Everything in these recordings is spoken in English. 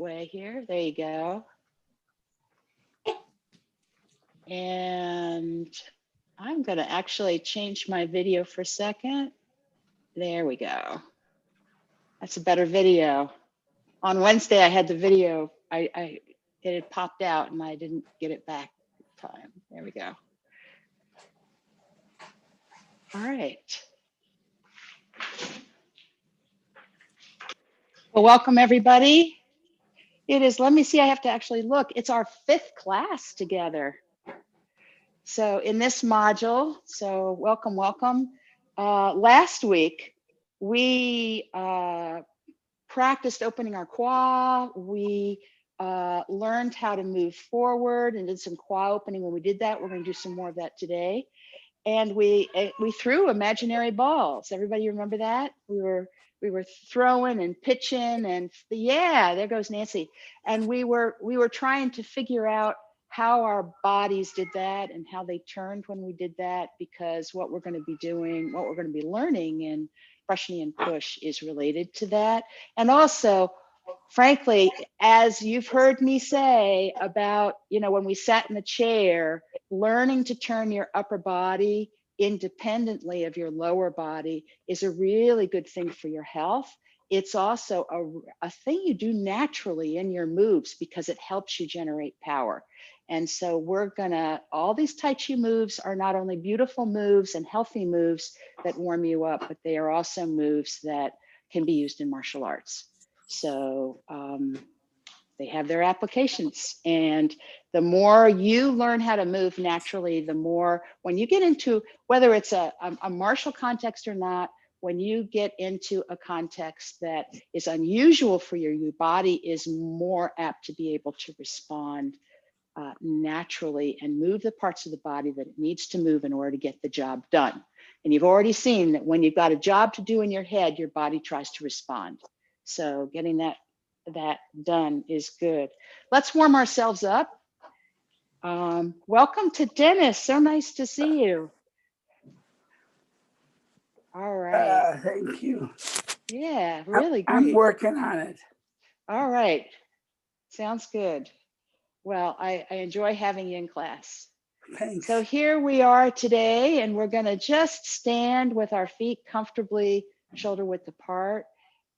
way here. There you go. And I'm going to actually change my video for a second. There we go. That's a better video. On Wednesday, I had the video. It had popped out and I didn't get it back in time. There we go. All right. Well, welcome everybody. It is, let me see, I have to actually look. It's our 5th class together. So in this module, so welcome, welcome. Last week, we practiced opening our qua. We learned how to move forward and did some qua opening. When we did that, we're going to do some more of that today. And we threw imaginary balls. Everybody remember that? We were throwing and pitching, and yeah, there goes Nancy. And we were trying to figure out how our bodies did that and how they turned when we did that, because what we're going to be doing, what we're going to be learning in Brushing and Push is related to that. And also, frankly, as you've heard me say about, when we sat in the chair, learning to turn your upper body independently of your lower body is a really good thing for your health. It's also a thing you do naturally in your moves because it helps you generate power. And so all these Tai Chi moves are not only beautiful moves and healthy moves that warm you up, but they are also moves that can be used in martial arts. So they have their applications, and the more you learn how to move naturally, the more, when you get into, whether it's a martial context or not, when you get into a context that is unusual for you, your body is more apt to be able to respond naturally and move the parts of the body that it needs to move in order to get the job done. And you've already seen that when you've got a job to do in your head, your body tries to respond. So getting that done is good. Let's warm ourselves up. Welcome to Dennis. So nice to see you. All right. Thank you. Yeah, really great. I'm working on it. All right. Sounds good. Well, I enjoy having you in class. Thanks. So here we are today, and we're going to just stand with our feet comfortably shoulder width apart.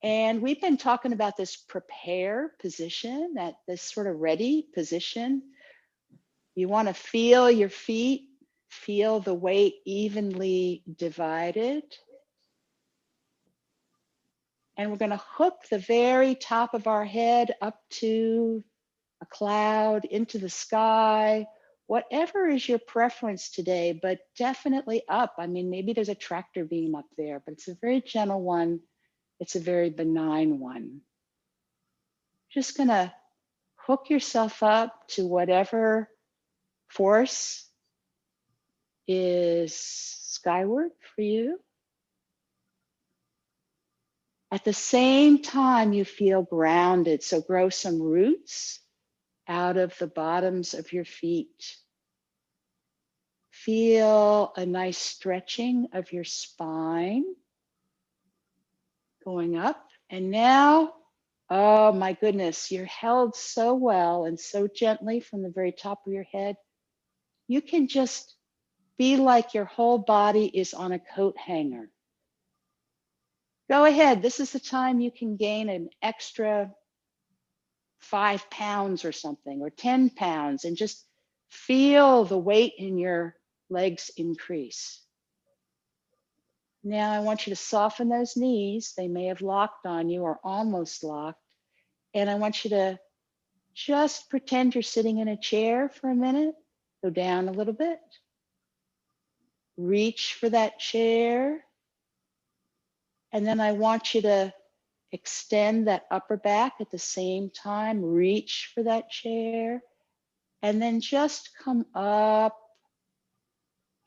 And we've been talking about this prepare position, this sort of ready position. You want to feel your feet, feel the weight evenly divided. And we're going to hook the very top of our head up to a cloud, into the sky, whatever is your preference today, but definitely up. I mean, maybe there's a tractor beam up there, but it's a very gentle one. It's a very benign one. Just gonna hook yourself up to whatever force is skyward for you. At the same time, you feel grounded. So grow some roots out of the bottoms of your feet. Feel a nice stretching of your spine going up. And now, oh my goodness, you're held so well and so gently from the very top of your head. You can just be like your whole body is on a coat hanger. Go ahead. This is the time you can gain an extra 5 pounds or something, or 10 pounds, and just feel the weight in your legs increase. Now I want you to soften those knees. They may have locked on you or almost locked. And I want you to just pretend you're sitting in a chair for a minute. Go down a little bit. Reach for that chair. And then I want you to extend that upper back at the same time. Reach for that chair. And then just come up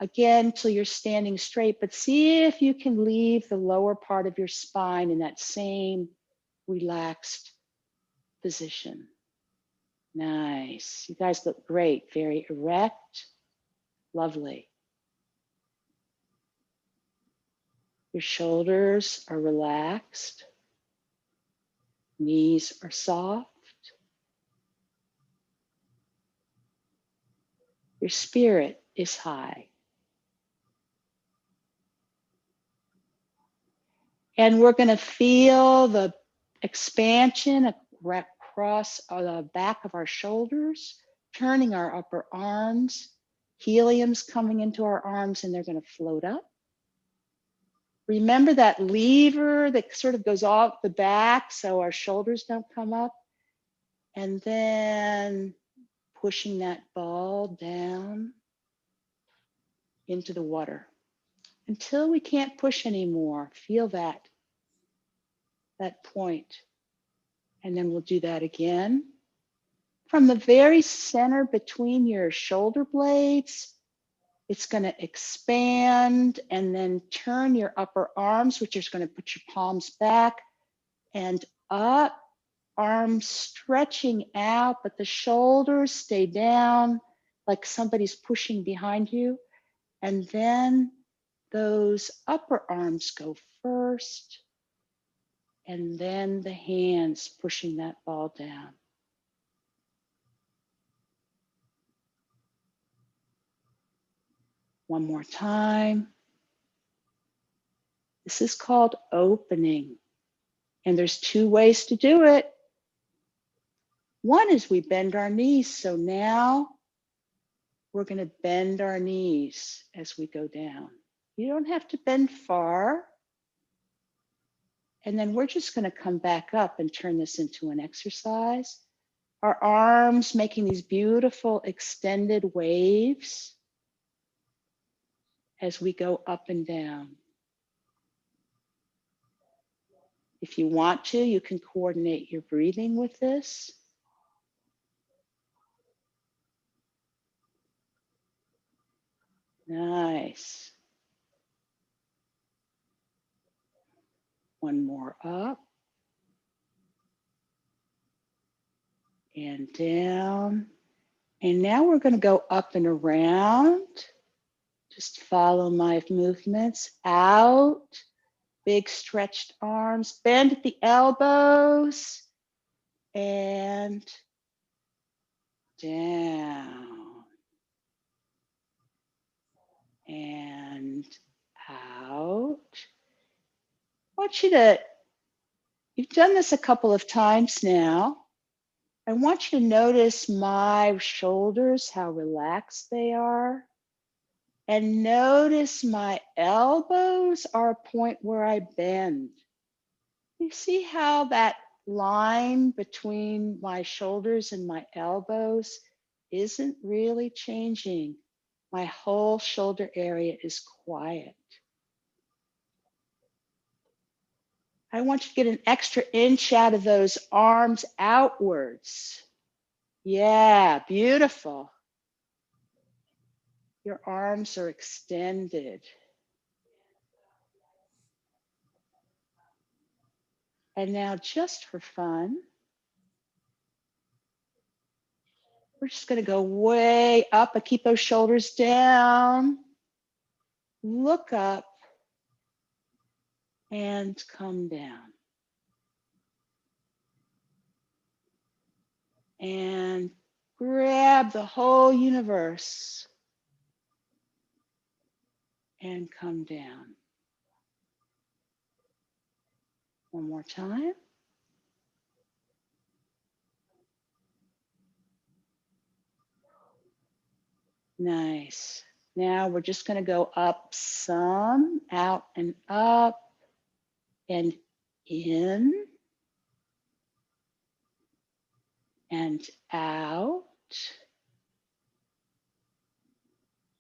again till you're standing straight, but see if you can leave the lower part of your spine in that same relaxed position. Nice. You guys look great. Very erect. Lovely. Your shoulders are relaxed. Knees are soft. Your spirit is high. And we're going to feel the expansion across the back of our shoulders, turning our upper arms. Helium's coming into our arms and they're going to float up. Remember that lever that sort of goes off the back so our shoulders don't come up. And then pushing that ball down into the water until we can't push anymore. Feel that point. And then we'll do that again. From the very center between your shoulder blades, it's going to expand and then turn your upper arms, which is going to put your palms back and up, arms stretching out, but the shoulders stay down like somebody's pushing behind you. And then those upper arms go first, and then the hands pushing that ball down. One more time. This is called opening. And there's two ways to do it. One is we bend our knees. So now we're going to bend our knees as we go down. You don't have to bend far. And then we're just going to come back up and turn this into an exercise. Our arms making these beautiful extended waves as we go up and down. If you want to, you can coordinate your breathing with this. Nice. One more up and down. And now we're going to go up and around. Just follow my movements. Out, big stretched arms, bend at the elbows, and down, and out. I want you to, you've done this a couple of times now. I want you to notice my shoulders, how relaxed they are. And notice my elbows are a point where I bend. You see how that line between my shoulders and my elbows isn't really changing. My whole shoulder area is quiet. I want you to get an extra inch out of those arms outwards. Yeah, beautiful. Your arms are extended. And now just for fun, we're just going to go way up and keep those shoulders down. Look up and come down. And grab the whole universe and come down. One more time. Nice. Now we're just going to go up some, out and up and in and out.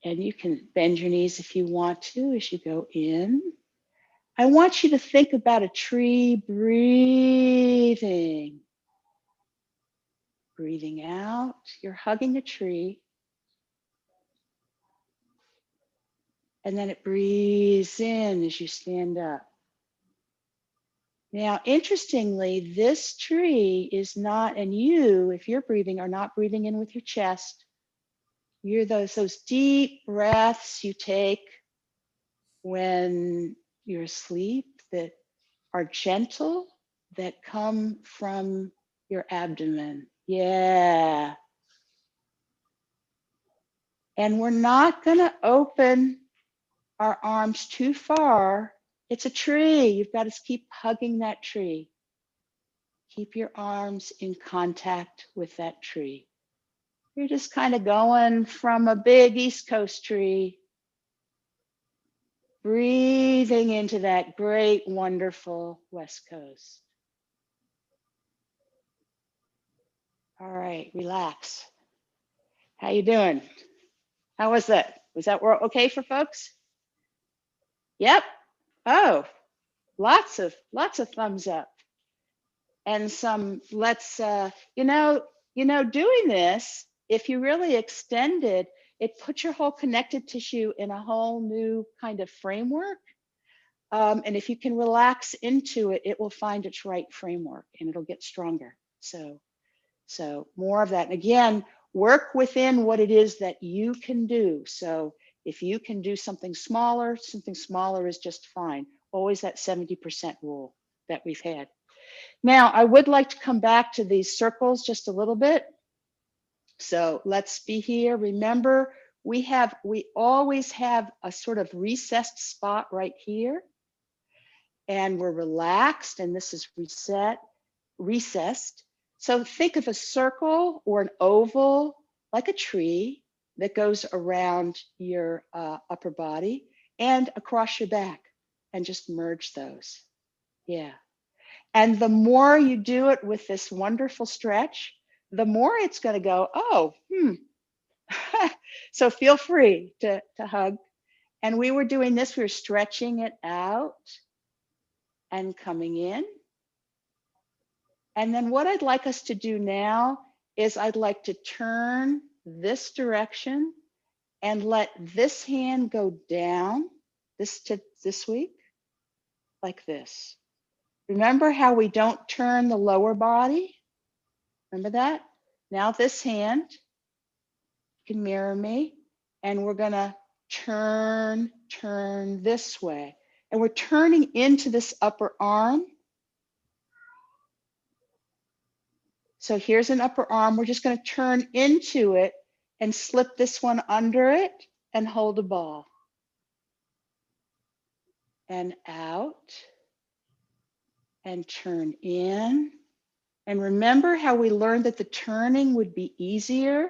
And you can bend your knees if you want to as you go in. I want you to think about a tree breathing. Breathing out, you're hugging a tree. And then it breathes in as you stand up. Now, interestingly, this tree is not, and you, if you're breathing, are not breathing in with your chest. You're those deep breaths you take when you're asleep that are gentle, that come from your abdomen. Yeah. And we're not gonna open our arms too far. It's a tree. You've got to keep hugging that tree. Keep your arms in contact with that tree. You're just kind of going from a big East Coast tree, breathing into that great, wonderful West Coast. All right, relax. How you doing? How was that? Was that okay for folks? Yep. Oh, lots of thumbs up. And some doing this, if you really extend it, it puts your whole connected tissue in a whole new kind of framework. And if you can relax into it, it will find its right framework and it'll get stronger. So more of that. And again, work within what it is that you can do. So if you can do something smaller is just fine. Always that 70% rule that we've had. Now, I would like to come back to these circles just a little bit. So let's be here. Remember, we always have a sort of recessed spot right here. And we're relaxed, and this is recessed. So think of a circle or an oval, like a tree, that goes around your upper body and across your back, and just merge those. Yeah. And the more you do it with this wonderful stretch, the more it's going to go, oh, So feel free to hug. And we were doing this, we were stretching it out and coming in. And then what I'd like us to do now is I'd like to turn this direction and let this hand go down this week, like this. Remember how we don't turn the lower body? Remember that? Now this hand, you can mirror me, and we're gonna turn this way. And we're turning into this upper arm. So here's an upper arm. We're just gonna turn into it and slip this one under it and hold a ball. And out, and turn in. And remember how we learned that the turning would be easier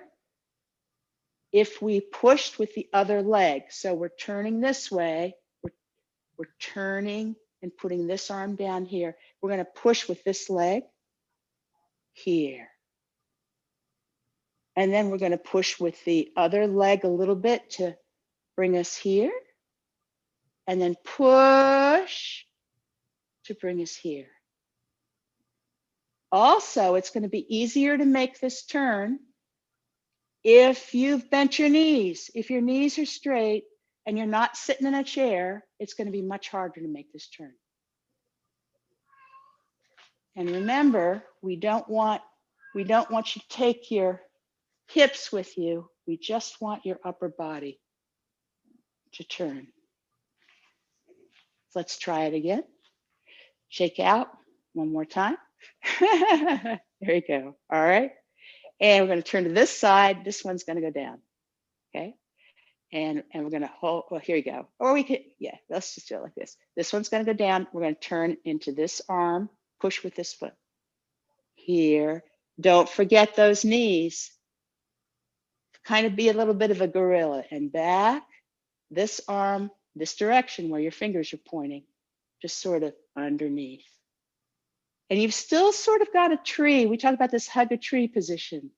if we pushed with the other leg. So we're turning this way, we're turning and putting this arm down here. We're gonna push with this leg here. And then we're gonna push with the other leg a little bit to bring us here. And then push to bring us here. Also, it's gonna be easier to make this turn if you've bent your knees. If your knees are straight and you're not sitting in a chair, it's going to be much harder to make this turn. And remember, we don't want you to take your hips with you. We just want your upper body to turn. Let's try it again. Shake out one more time. There you go. All right. And we're going to turn to this side. This one's going to go down. Okay. And we're going to hold, well, here you go. Or we could, yeah, let's just do it like this. This one's going to go down. We're going to turn into this arm, push with this foot. Here, don't forget those knees. Kind of be a little bit of a gorilla, and back, this arm, this direction where your fingers are pointing, just sort of underneath. And you've still sort of got a tree. We talked about this hug a tree position.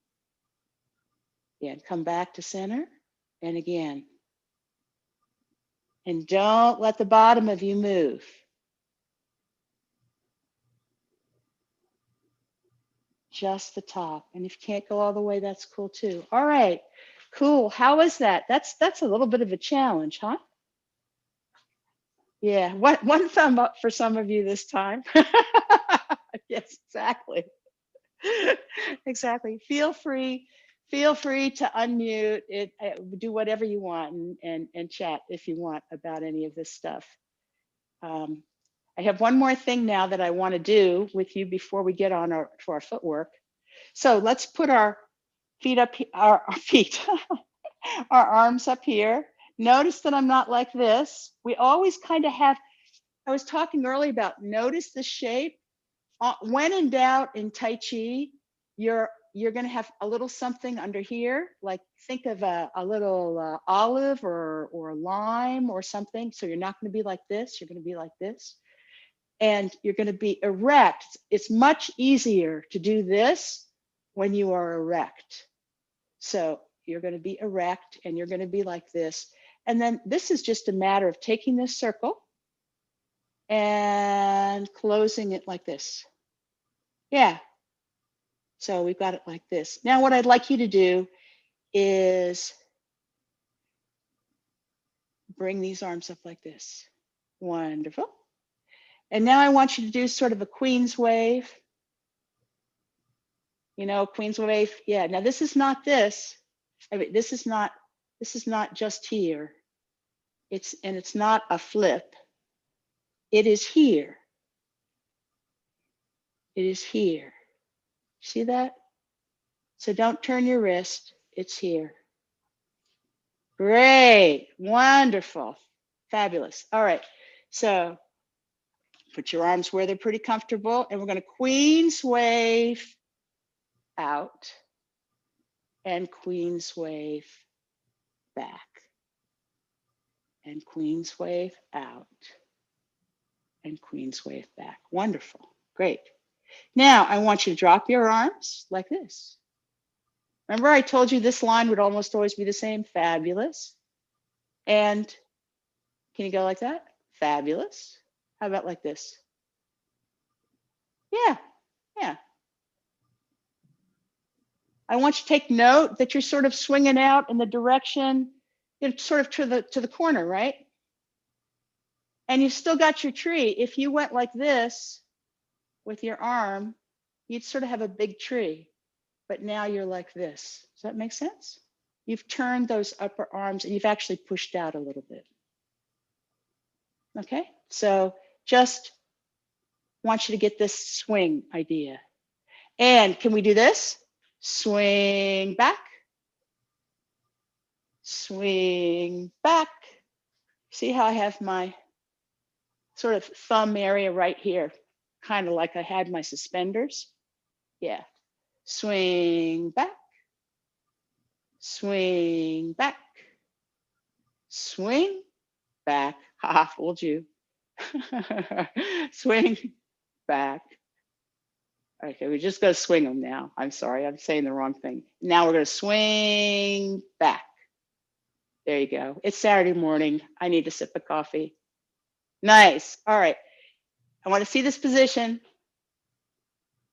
Yeah, come back to center. And again. And don't let the bottom of you move. Just the top. And if you can't go all the way, that's cool too. All right, cool. How is that? That's a little bit of a challenge, huh? Yeah, one thumb up for some of you this time. Yes, exactly. Exactly. Feel free to unmute it, do whatever you want and chat if you want about any of this stuff. I have one more thing now that I want to do with you before we get on to our footwork. So let's put our feet up, our feet. our arms up here. Notice that I'm not like this. We always kind of have, I was talking earlier about notice the shape. When in doubt in Tai Chi, you're going to have a little something under here, like think of a little olive or lime or something. So you're not going to be like this. You're going to be like this. And you're going to be erect. It's much easier to do this when you are erect. So you're going to be erect and you're going to be like this. And then this is just a matter of taking this circle and closing it like this. Yeah. So we've got it like this. Now what I'd like you to do is bring these arms up like this. Wonderful. And now I want you to do sort of a queen's wave. You know, queen's wave. Yeah. Now this is not this. I mean, this is not just here. It's not a flip. It is here. It is here. See that? So don't turn your wrist. It's here. Great. Wonderful. Fabulous. All right. So put your arms where they're pretty comfortable, and we're going to queen's wave out and queen's wave back and queen's wave out and queen's wave back. Wonderful. Great. Now I want you to drop your arms like this. Remember I told you this line would almost always be the same? Fabulous. And can you go like that? Fabulous. How about like this? Yeah, yeah. I want you to take note that you're sort of swinging out in the direction, sort of to the corner, right? And you've still got your tree. If you went like this with your arm, you'd sort of have a big tree. But now you're like this. Does that make sense? You've turned those upper arms and you've actually pushed out a little bit. Okay, so just want you to get this swing idea. And can we do this? Swing back, swing back. See how I have my sort of thumb area right here, kind of like I had my suspenders? Yeah. Swing back, swing back, swing back. Ha, fooled you. Swing back. Okay, we just gotta swing them now. I'm sorry, I'm saying the wrong thing. Now we're gonna swing back. There you go. It's Saturday morning. I need a sip of coffee. Nice. All right. I want to see this position.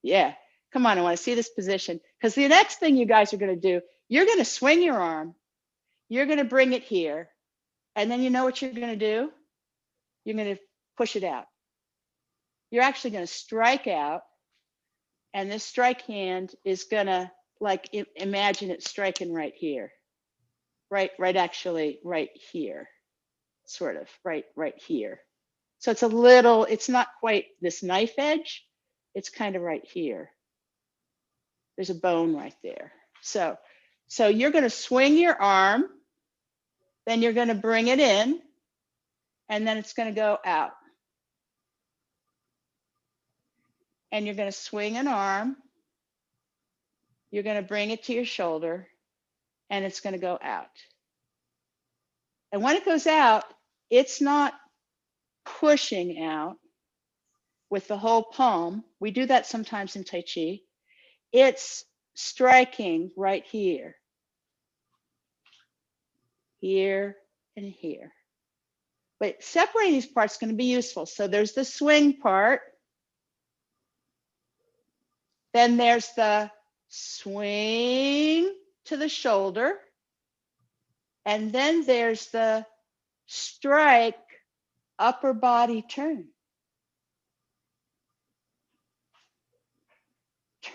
Yeah. Come on. I want to see this position. Because the next thing you guys are going to do, you're going to swing your arm. You're going to bring it here. And then you know what you're going to do? You're going to push it out. You're actually going to strike out. And this strike hand is going to, like, imagine it striking right here. Actually right here. Sort of right here. So it's a little, it's not quite this knife edge. It's kind of right here. There's a bone right there. So you're going to swing your arm, then you're going to bring it in, and then it's going to go out. And you're going to swing an arm. You're going to bring it to your shoulder, and it's going to go out. And when it goes out, it's not pushing out with the whole palm. We do that sometimes in Tai Chi. It's striking right here, here, and here. But separating these parts is going to be useful. So there's the swing part. Then there's the swing to the shoulder. And then there's the strike upper body turn.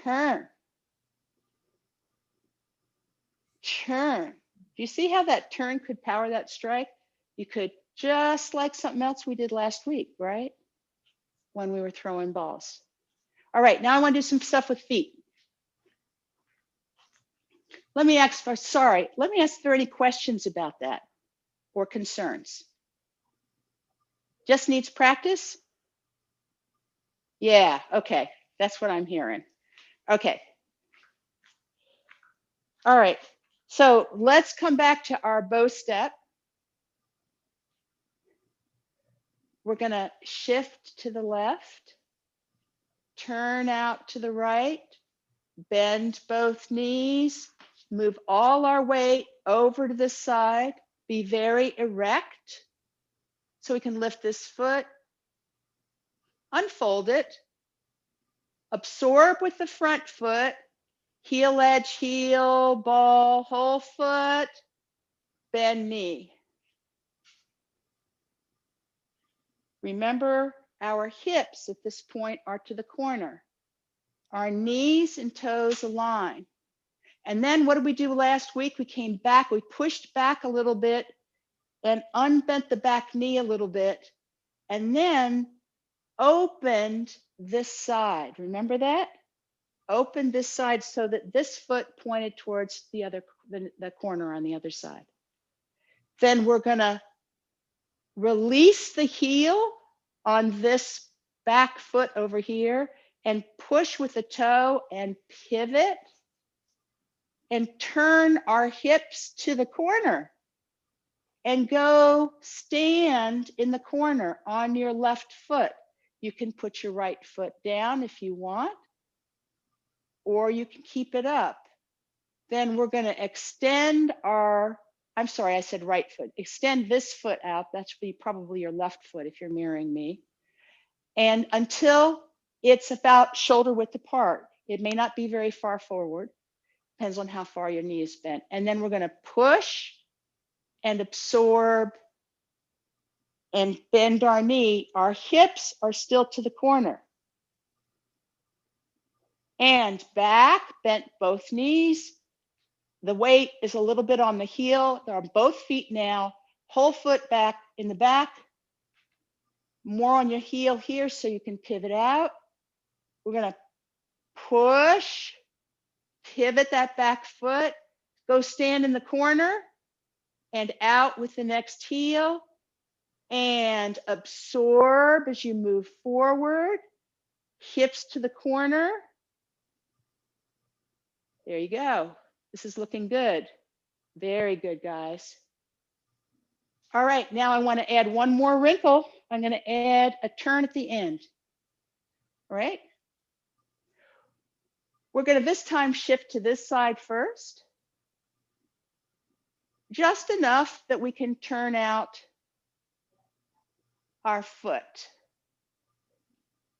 Turn. Turn. Do you see how that turn could power that strike? You could, just like something else we did last week, right? When we were throwing balls. All right, now I want to do some stuff with feet. Let me ask, sorry, let me ask if there are any questions about that or concerns. Just needs practice? Yeah, okay, that's what I'm hearing. Okay. All right, so let's come back to our bow step. We're gonna shift to the left, turn out to the right, bend both knees, move all our weight over to this side, be very erect so we can lift this foot, unfold it, absorb with the front foot, heel edge, heel, ball, whole foot, bend knee. Remember, our hips at this point are to the corner. Our knees and toes align. And then what did we do last week? We came back, we pushed back a little bit and unbent the back knee a little bit, and then opened this side. Remember that? Open this side so that this foot pointed towards the other, the corner on the other side. Then we're gonna release the heel on this back foot over here and push with the toe and pivot and turn our hips to the corner and go stand in the corner on your left foot. You can put your right foot down if you want, or you can keep it up. Then we're going to extend our, I'm sorry, I said right foot. Extend this foot out. That should be probably your left foot if you're mirroring me. And until it's about shoulder width apart. It may not be very far forward. Depends on how far your knee is bent. And then we're going to push and absorb and bend our knee. Our hips are still to the corner. And back, bent both knees. The weight is a little bit on the heel. They're on both feet now. Whole foot back in the back. More on your heel here so you can pivot out. We're going to push, pivot that back foot, go stand in the corner and out with the next heel and absorb as you move forward, hips to the corner. There you go. This is looking good. Very good, guys. All right, now I want to add one more wrinkle. I'm going to add a turn at the end. All right. We're going to this time shift to this side first. Just enough that we can turn out our foot.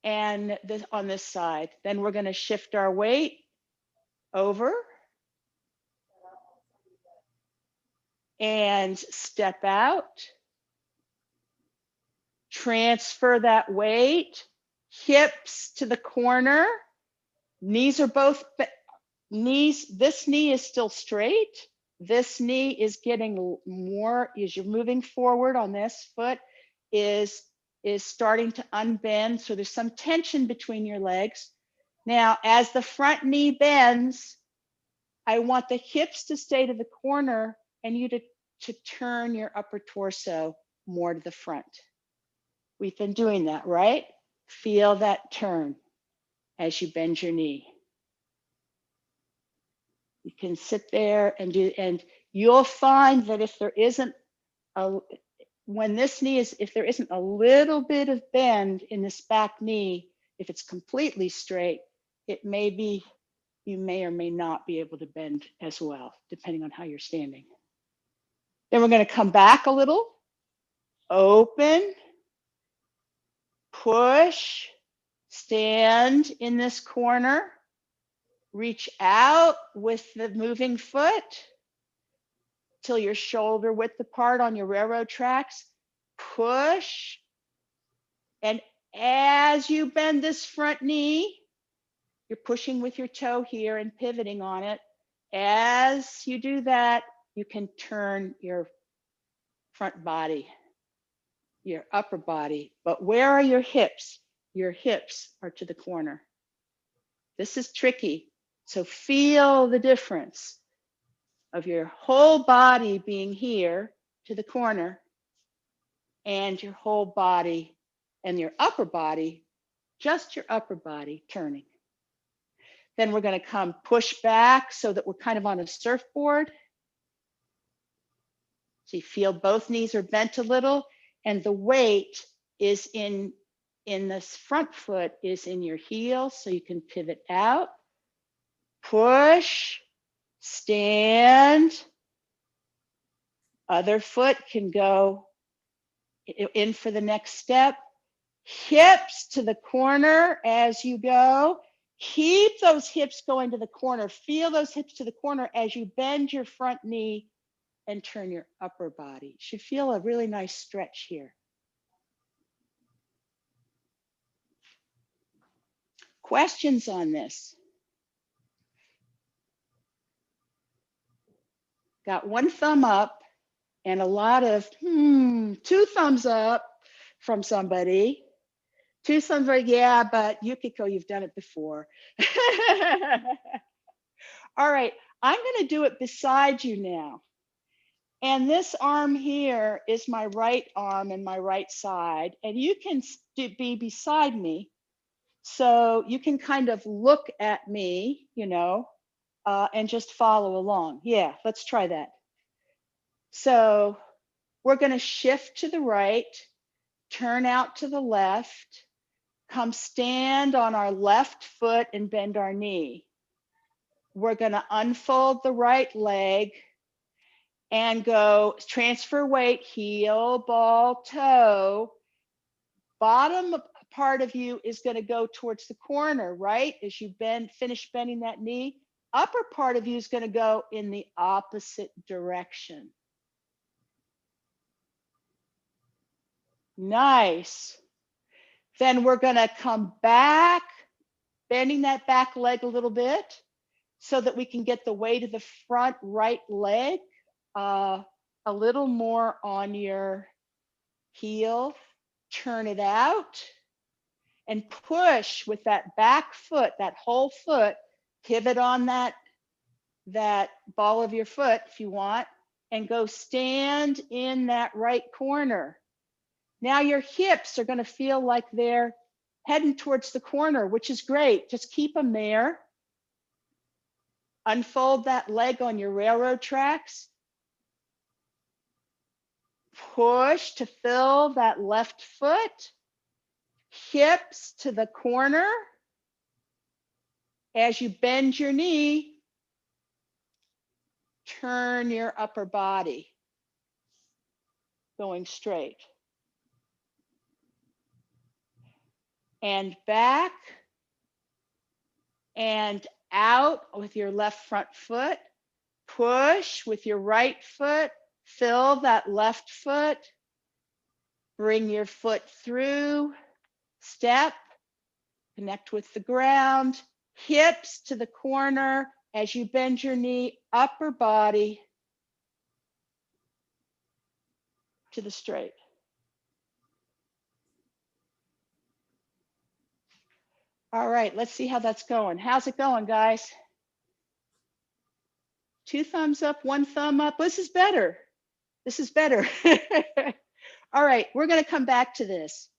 And this, on this side, then we're going to shift our weight over and step out. Transfer that weight, hips to the corner. Knees are both, knees, this knee is still straight. This knee is getting more, as you're moving forward on this foot, is starting to unbend. So there's some tension between your legs. Now, as the front knee bends, I want the hips to stay to the corner and you to turn your upper torso more to the front. We've been doing that, right? Feel that turn as you bend your knee. You can sit there and do, and you'll find that if there isn't a, when this knee is, if there isn't a little bit of bend in this back knee, if it's completely straight, it may be, you may or may not be able to bend as well, depending on how you're standing. Then we're going to come back a little, open, push, stand in this corner, reach out with the moving foot till your shoulder width apart on your railroad tracks, push, and as you bend this front knee, you're pushing with your toe here and pivoting on it. As you do that, you can turn your front body, your upper body, but where are your hips? Your hips are to the corner. This is tricky, so feel the difference. of your whole body being here to the corner, and your whole body and your upper body, just your upper body turning. Then we're going to come push back so that we're kind of on a surfboard. So you feel both knees are bent a little, and the weight is in this front foot is in your heel, so you can pivot out, push, stand. Other foot can go in for the next step. Hips to the corner as you go. Keep those hips going to the corner. Feel those hips to the corner as you bend your front knee and turn your upper body. You should feel a really nice stretch here. Questions on this? Got one thumb up and a lot of two thumbs up from somebody. Two thumbs right, yeah, but Yukiko, you've done it before. All right, I'm gonna do it beside you now. And this arm here is my right arm and my right side, and you can be beside me. So you can kind of look at me, you know, and just follow along. Yeah, let's try that. So we're gonna shift to the right, turn out to the left, come stand on our left foot and bend our knee. We're gonna unfold the right leg and go transfer weight, heel, ball, toe. Bottom part of you is gonna go towards the corner, right? As you finish bending that knee. Upper part of you is gonna go in the opposite direction. Nice. Then we're gonna come back, bending that back leg a little bit so that we can get the weight of the front right leg a little more on your heel. Turn it out and push with that back foot, that whole foot, pivot on that ball of your foot if you want, and go stand in that right corner. Now your hips are going to feel like they're heading towards the corner, which is great. Just keep them there. Unfold that leg on your railroad tracks. Push to fill that left foot. Hips to the corner. As you bend your knee, turn your upper body, going straight. And back and out with your left front foot. Push with your right foot, fill that left foot. Bring your foot through, step, connect with the ground, hips to the corner as you bend your knee, upper body to the straight. All right, let's see how that's going. How's it going, guys? Two thumbs up, one thumb up. This is better. This is better. All right, we're going to come back to this.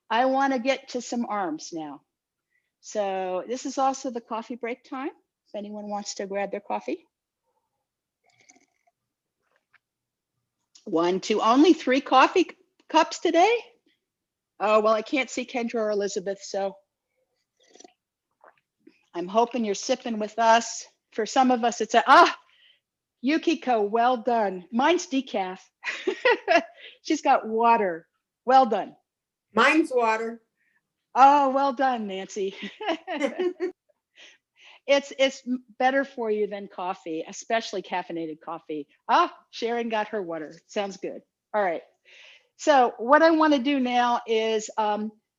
I want to get to some arms now. So this is also the coffee break time. If anyone wants to grab their coffee. 1, 2, only 3 coffee cups today? Oh, well, I can't see Kendra or Elizabeth, so I'm hoping you're sipping with us. For some of us, it's Yukiko, well done. Mine's decaf. She's got water. Well done. Mine's water. Oh, well done, Nancy. It's better for you than coffee, especially caffeinated coffee. Sharon got her water. Sounds good. All right. So what I want to do now is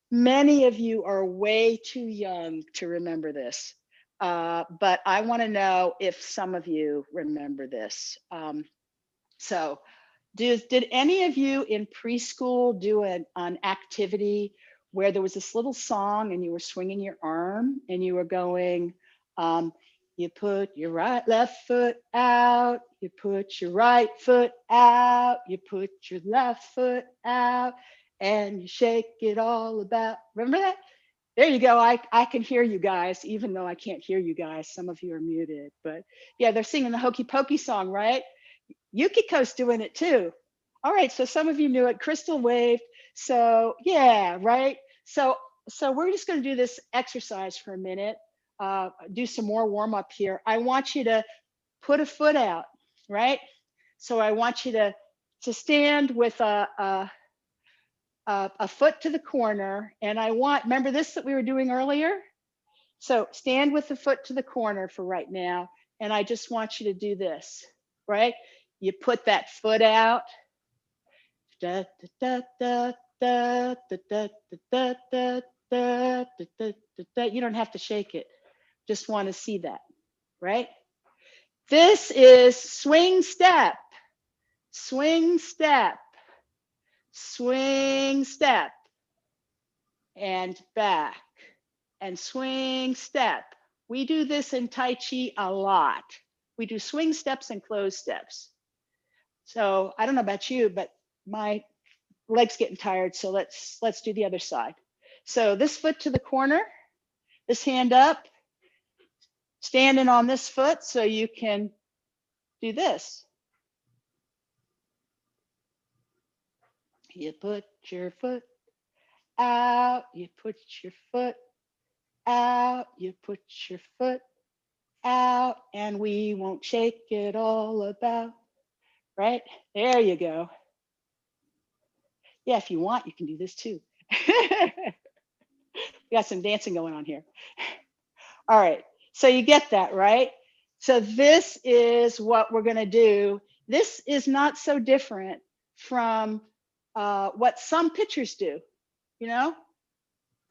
many of you are way too young to remember this, but I want to know if some of you remember this. So did any of you in preschool do an activity where there was this little song and you were swinging your arm and you were going, You put your left foot out. You put your right foot out. You put your left foot out. And you shake it all about. Remember that? There you go. I can hear you guys, even though I can't hear you guys. Some of you are muted. But yeah, they're singing the Hokey Pokey song, right? Yukiko's doing it too. All right, so some of you knew it. Crystal waved. So yeah, right. So we're just going to do this exercise for a minute. Do some more warm up here. I want you to put a foot out, right? So I want you to stand with a foot to the corner, and I want, remember this that we were doing earlier? So stand with the foot to the corner for right now, and I just want you to do this, right? You put that foot out. Da, da, da, da, da, da, da, da, da, da, da. You don't have to shake it. Just want to see that, right? This is swing step, swing step, swing step, and back, and swing step. We do this in Tai Chi a lot. We do swing steps and closed steps. So I don't know about you, but my legs getting tired, so let's do the other side. So this foot to the corner, this hand up, standing on this foot so you can do this. You put your foot out, you put your foot out, you put your foot out, and we won't shake it all about, right? There you go. Yeah, if you want, you can do this too. We got some dancing going on here. All right, so you get that, right? So this is what we're gonna do. This is not so different from what some pitchers do, you know?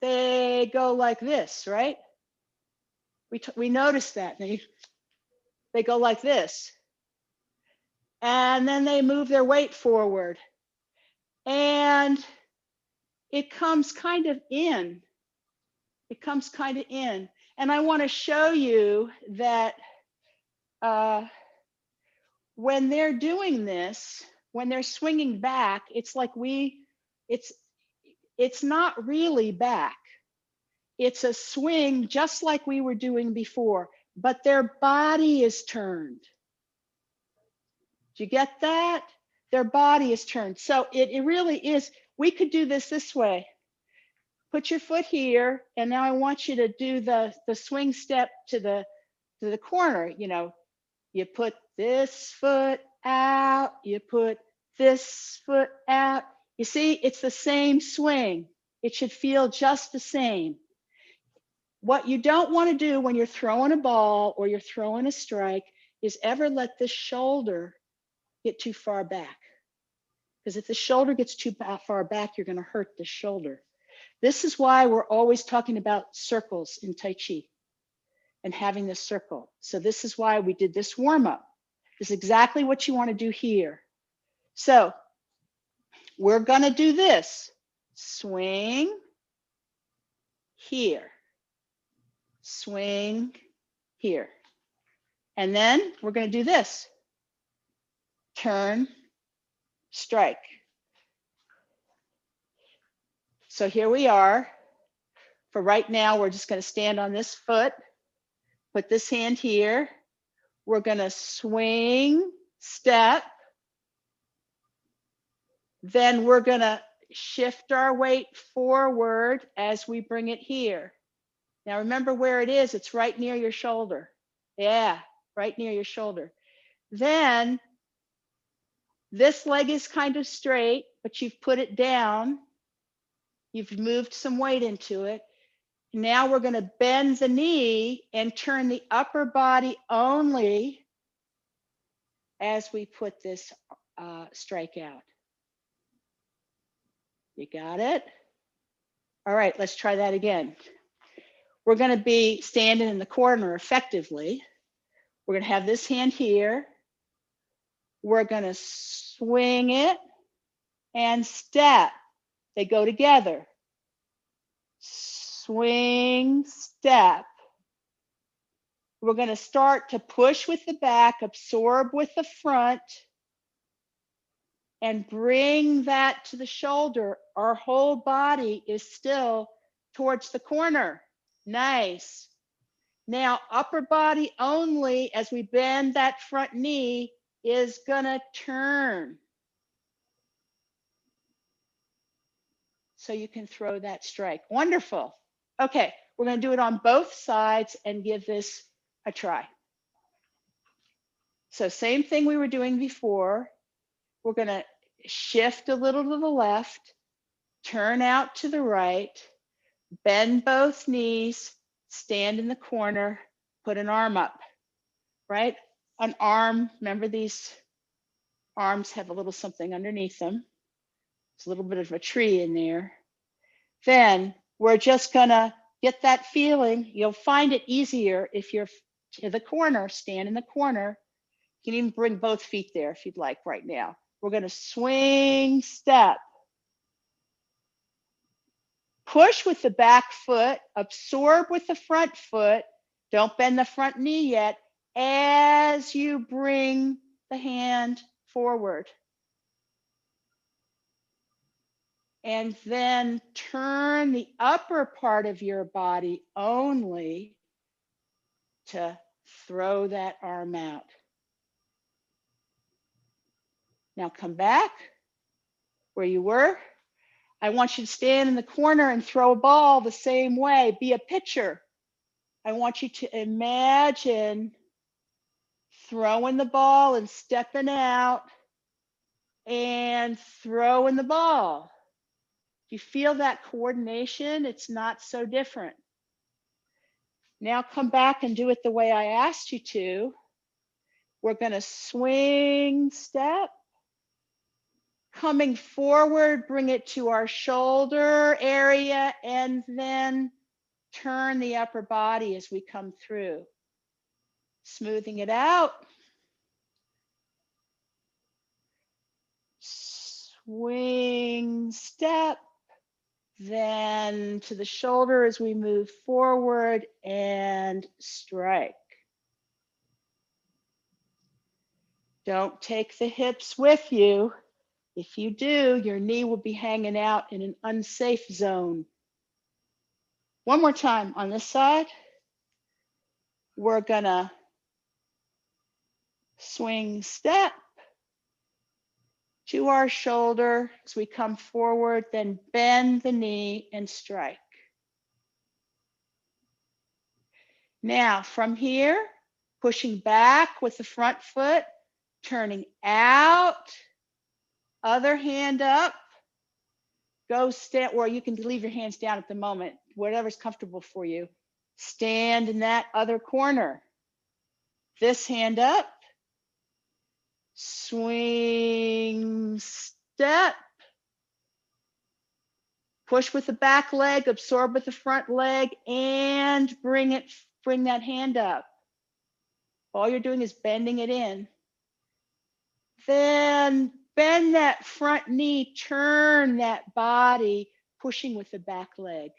They go like this, right? We notice that, they go like this. And then they move their weight forward. And it comes kind of in. It comes kind of in. And I want to show you that when they're doing this, when they're swinging back, it's like it's not really back. It's a swing just like we were doing before, but their body is turned. Do you get that? Their body is turned. So it really is. We could do this way. Put your foot here, and now I want you to do the swing step to the corner. You know, you put this foot out, you put this foot out. You see, it's the same swing. It should feel just the same. What you don't want to do when you're throwing a ball or you're throwing a strike is ever let the shoulder get too far back. Because if the shoulder gets too far back, you're going to hurt the shoulder. This is why we're always talking about circles in Tai Chi and having this circle. So this is why we did this warm up. This is exactly what you want to do here. So we're going to do this. Swing here. Swing here. And then we're going to do this. Turn, strike. So here we are. For right now, we're just going to stand on this foot, put this hand here. We're going to swing, step. Then we're going to shift our weight forward as we bring it here. Now remember where it is. It's right near your shoulder. Yeah, right near your shoulder. Then this leg is kind of straight, but you've put it down. You've moved some weight into it. Now we're going to bend the knee and turn the upper body only as we put this strike out. You got it? All right, let's try that again. We're going to be standing in the corner effectively. We're going to have this hand here. We're going to swing it and step. They go together. Swing, step. We're going to start to push with the back, absorb with the front, and bring that to the shoulder. Our whole body is still towards the corner. Nice. Now, upper body only as we bend that front knee is gonna turn. So you can throw that strike. Wonderful. Okay, we're gonna do it on both sides and give this a try. So same thing we were doing before. We're gonna shift a little to the left, turn out to the right, bend both knees, stand in the corner, put an arm up, right? An arm, remember these arms have a little something underneath them. There's a little bit of a tree in there. Then we're just gonna get that feeling. You'll find it easier if you're to the corner, stand in the corner. You can even bring both feet there if you'd like right now. We're gonna swing, step. Push with the back foot, absorb with the front foot. Don't bend the front knee yet as you bring the hand forward. And then turn the upper part of your body only to throw that arm out. Now come back where you were. I want you to stand in the corner and throw a ball the same way. Be a pitcher. I want you to imagine throwing the ball and stepping out and throwing the ball. You feel that coordination? It's not so different. Now come back and do it the way I asked you to. We're going to swing, step. Coming forward, bring it to our shoulder area, and then turn the upper body as we come through. Smoothing it out. Swing, step. Then to the shoulder as we move forward and strike. Don't take the hips with you. If you do, your knee will be hanging out in an unsafe zone. One more time on this side. We're gonna swing, step to our shoulder as we come forward, then bend the knee and strike. Now from here, pushing back with the front foot, turning out, other hand up, go stand, or you can leave your hands down at the moment, whatever's comfortable for you. Stand in that other corner. This hand up, swing, step, push with the back leg, absorb with the front leg, and bring that hand up. All you're doing is bending it in. Then bend that front knee, turn that body, pushing with the back leg.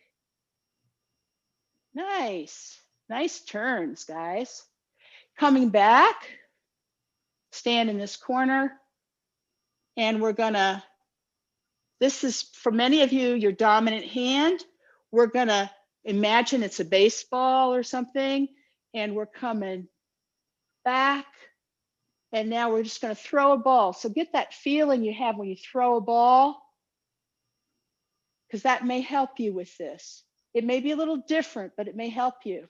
Nice, nice turns, guys. Coming back, stand in this corner, and we're gonna, this is for many of you, your dominant hand. We're gonna imagine it's a baseball or something, and we're coming back, and now we're just gonna throw a ball. So get that feeling you have when you throw a ball, because that may help you with this. It may be a little different, but it may help you.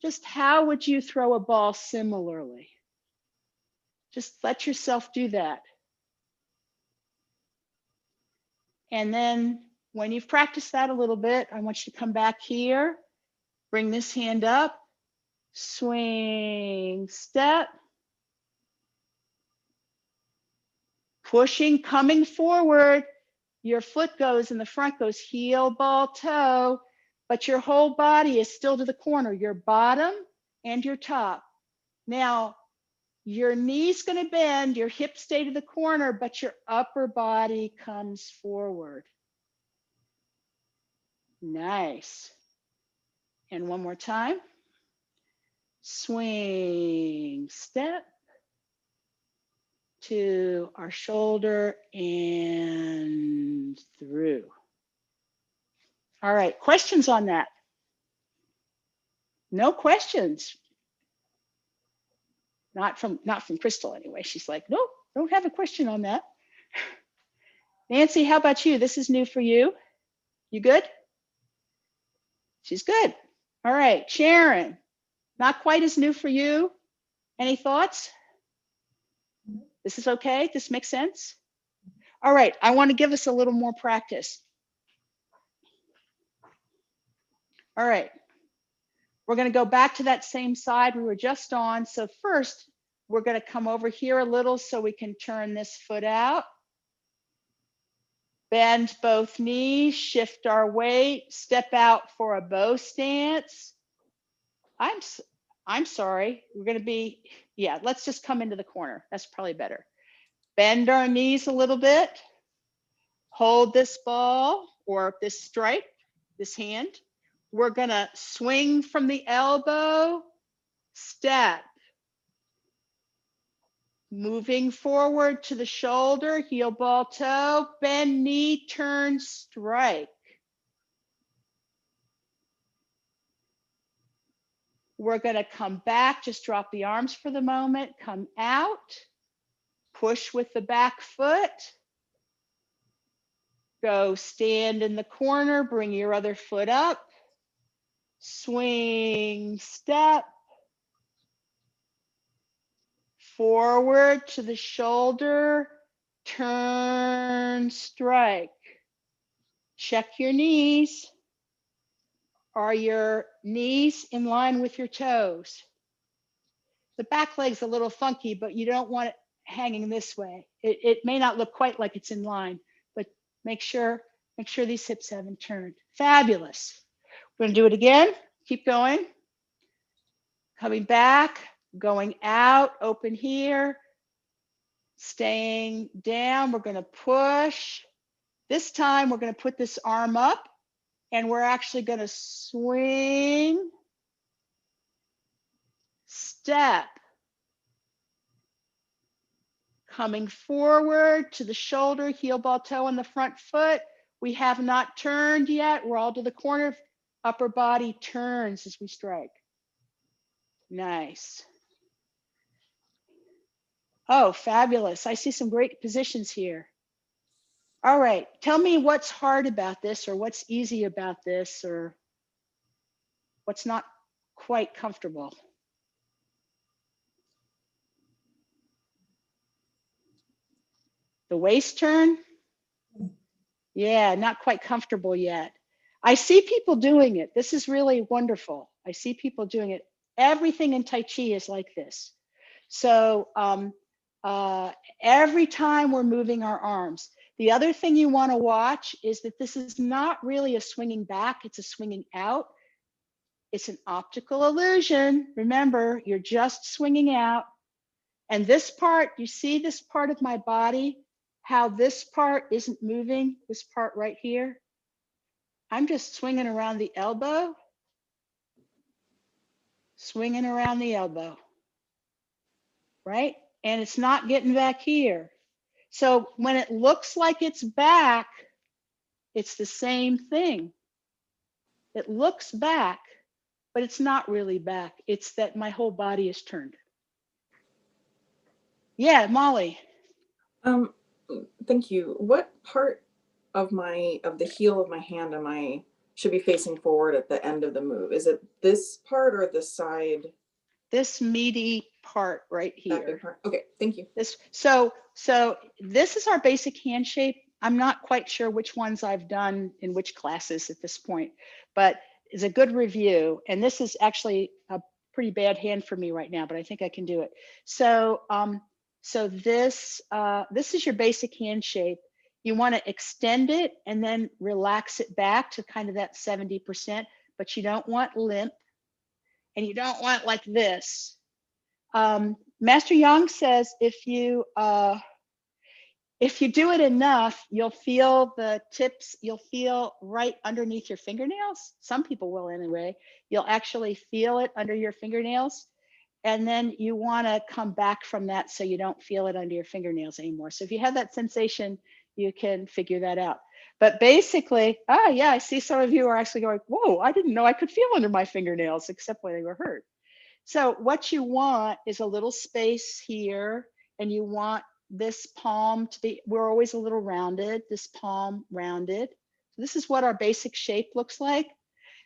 Just how would you throw a ball similarly? Just let yourself do that. And then when you've practiced that a little bit, I want you to come back here, bring this hand up, swing, step, pushing, coming forward. Your foot goes and the front goes heel, ball, toe, but your whole body is still to the corner, your bottom and your top. Now, your knee's going to bend, your hips stay to the corner, but your upper body comes forward. Nice. And one more time. swing, step to our shoulder and through. All right, questions on that? No questions. Not from Crystal anyway. She's like, nope, don't have a question on that. Nancy, how about you? This is new for you. You good? She's good. All right, Sharon, not quite as new for you. Any thoughts? This is okay? This makes sense? All right, I want to give us a little more practice. All right, we're going to go back to that same side we were just on. So first, we're going to come over here a little so we can turn this foot out. Bend both knees, shift our weight, step out for a bow stance. I'm sorry, we're going to be, yeah, let's just come into the corner. That's probably better. Bend our knees a little bit. Hold this ball or this stripe, this hand. We're going to swing from the elbow, step. Moving forward to the shoulder, heel, ball, toe, bend knee, turn, strike. We're going to come back, just drop the arms for the moment, come out, push with the back foot, go stand in the corner, bring your other foot up, swing, step, forward to the shoulder, turn, strike. Check your knees. Are your knees in line with your toes? The back leg's a little funky, but you don't want it hanging this way. It may not look quite like it's in line, but make sure these hips haven't turned. Fabulous. We're gonna do it again. Keep going. Coming back, going out, open here, staying down. We're gonna push. This time we're gonna put this arm up and we're actually gonna swing, step, coming forward to the shoulder, heel, ball, toe, and the front foot. We have not turned yet. We're all to the corner. Upper body turns as we strike. Nice. Oh, fabulous. I see some great positions here. All right, tell me what's hard about this or what's easy about this or what's not quite comfortable. The waist turn? Yeah, not quite comfortable yet. I see people doing it. This is really wonderful. I see people doing it. Everything in Tai Chi is like this. So every time we're moving our arms. The other thing you want to watch is that this is not really a swinging back, it's a swinging out. It's an optical illusion. Remember, you're just swinging out. And this part, you see this part of my body, how this part isn't moving, this part right here? I'm just swinging around the elbow, swinging around the elbow, right? And it's not getting back here. So when it looks like it's back, it's the same thing. It looks back, but it's not really back. It's that my whole body is turned. Yeah, Molly. Thank you. What part of the heel of my hand should be facing forward at the end of the move? Is it this part or the side? This meaty part right here. That big part. Okay, thank you. So this is our basic hand shape. I'm not quite sure which ones I've done in which classes at this point, but it's a good review. And this is actually a pretty bad hand for me right now, but I think I can do it. So this is your basic hand shape. You want to extend it and then relax it back to kind of that 70%, but you don't want limp and you don't want like this. Master Yang says if you do it enough, you'll feel the tips, you'll feel right underneath your fingernails. Some people will anyway. You'll actually feel it under your fingernails. And then you want to come back from that so you don't feel it under your fingernails anymore. So if you have that sensation, you can figure that out. But basically, yeah, I see some of you are actually going, whoa, I didn't know I could feel under my fingernails except when they were hurt. So what you want is a little space here, and you want this palm to be, we're always a little rounded, this palm rounded. So this is what our basic shape looks like.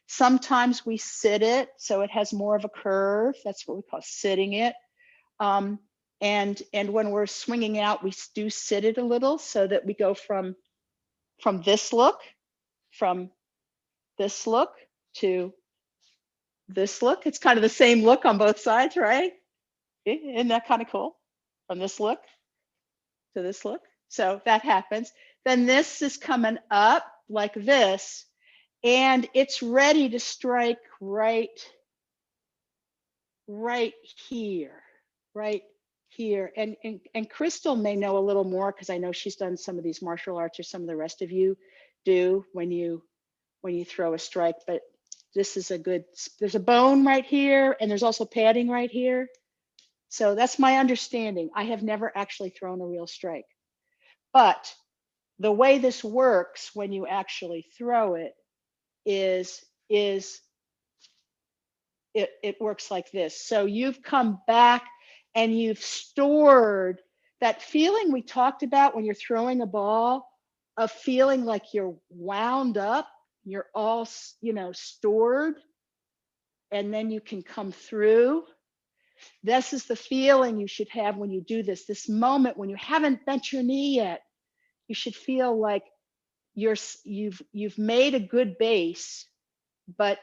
Sometimes we sit it, so it has more of a curve. That's what we call sitting it. And when we're swinging out, we do sit it a little so that we go from this look, from this look to this look. It's kind of the same look on both sides, right? Isn't that kind of cool? From this look to this look. So that happens. Then this is coming up like this, and it's ready to strike right here, right here. And Crystal may know a little more because I know she's done some of these martial arts, or some of the rest of you do when you throw a strike. But this is a good, there's a bone right here, and there's also padding right here. So that's my understanding. I have never actually thrown a real strike. But the way this works when you actually throw it is it works like this. So you've come back and you've stored that feeling we talked about when you're throwing a ball, of feeling like you're wound up, you're all, stored, and then you can come through. This is the feeling you should have when you do this moment when you haven't bent your knee yet. You should feel like you've made a good base, but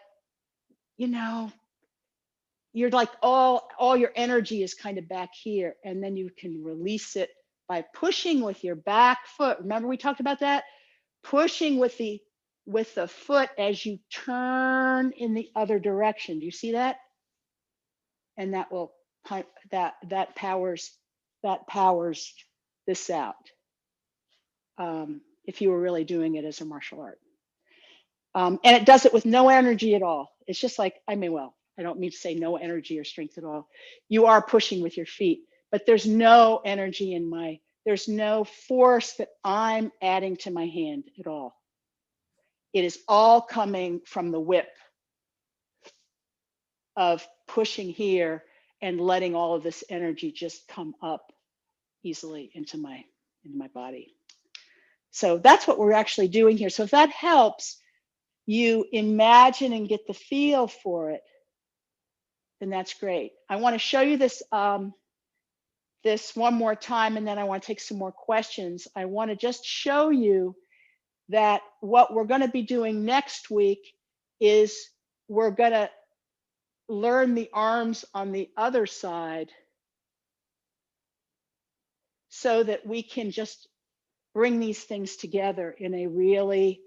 you're like all your energy is kind of back here, and then you can release it by pushing with your back foot. Remember we talked about that? Pushing with the foot as you turn in the other direction. Do you see that? And that will that powers this out. If you were really doing it as a martial art. And it does it with no energy at all. It's just like, I don't mean to say no energy or strength at all. You are pushing with your feet, but there's no energy there's no force that I'm adding to my hand at all. It is all coming from the whip of pushing here and letting all of this energy just come up easily into my body. So that's what we're actually doing here. So if that helps you imagine and get the feel for it, then that's great. I want to show you this this one more time, and then I want to take some more questions. I want to just show you that what we're going to be doing next week is we're going to learn the arms on the other side so that we can just bring these things together in a really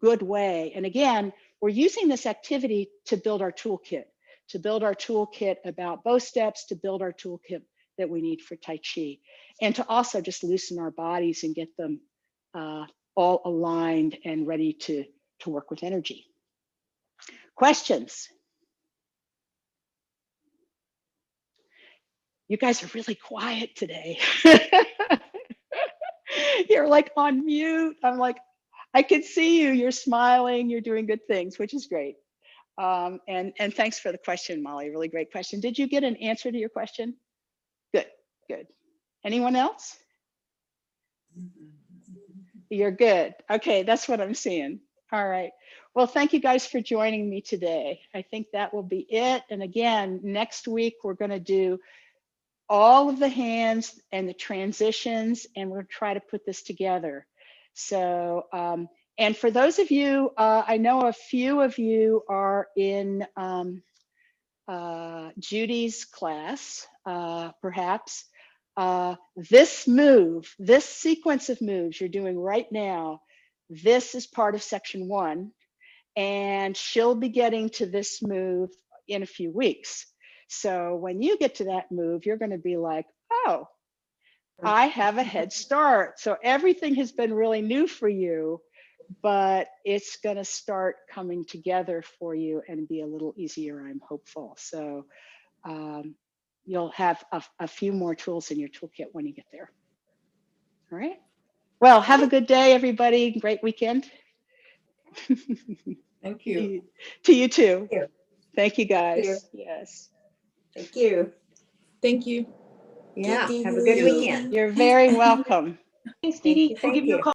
good way. And again, we're using this activity to build our toolkit, about both steps, to build our toolkit that we need for Tai Chi, and to also just loosen our bodies and get them all aligned and ready to work with energy. Questions? You guys are really quiet today. You're like on mute. I'm like, I can see you. You're smiling. You're doing good things, which is great. And thanks for the question, Molly. Really great question. Did you get an answer to your question? Good, good. Anyone else? You're good. Okay, that's what I'm seeing. All right. Well, thank you guys for joining me today. I think that will be it. And again, next week, we're going to do all of the hands and the transitions, and we'll try to put this together. So, and for those of you, I know a few of you are in Judy's class, perhaps. This sequence of moves you're doing right now, this is part of section 1, and she'll be getting to this move in a few weeks. So when you get to that move, you're going to be like, oh, I have a head start. So everything has been really new for you, but it's going to start coming together for you and be a little easier, I'm hopeful. So you'll have a few more tools in your toolkit when you get there. All right. Well, have a good day, everybody. Great weekend. Thank you. To you too. Thank you. Thank you, guys. you. Yes. Thank you. Thank you. Yeah. Thank Have a good you. weekend. You're very welcome. Thanks, Thank Dee you. Dee. We'll Thank give you a you. call.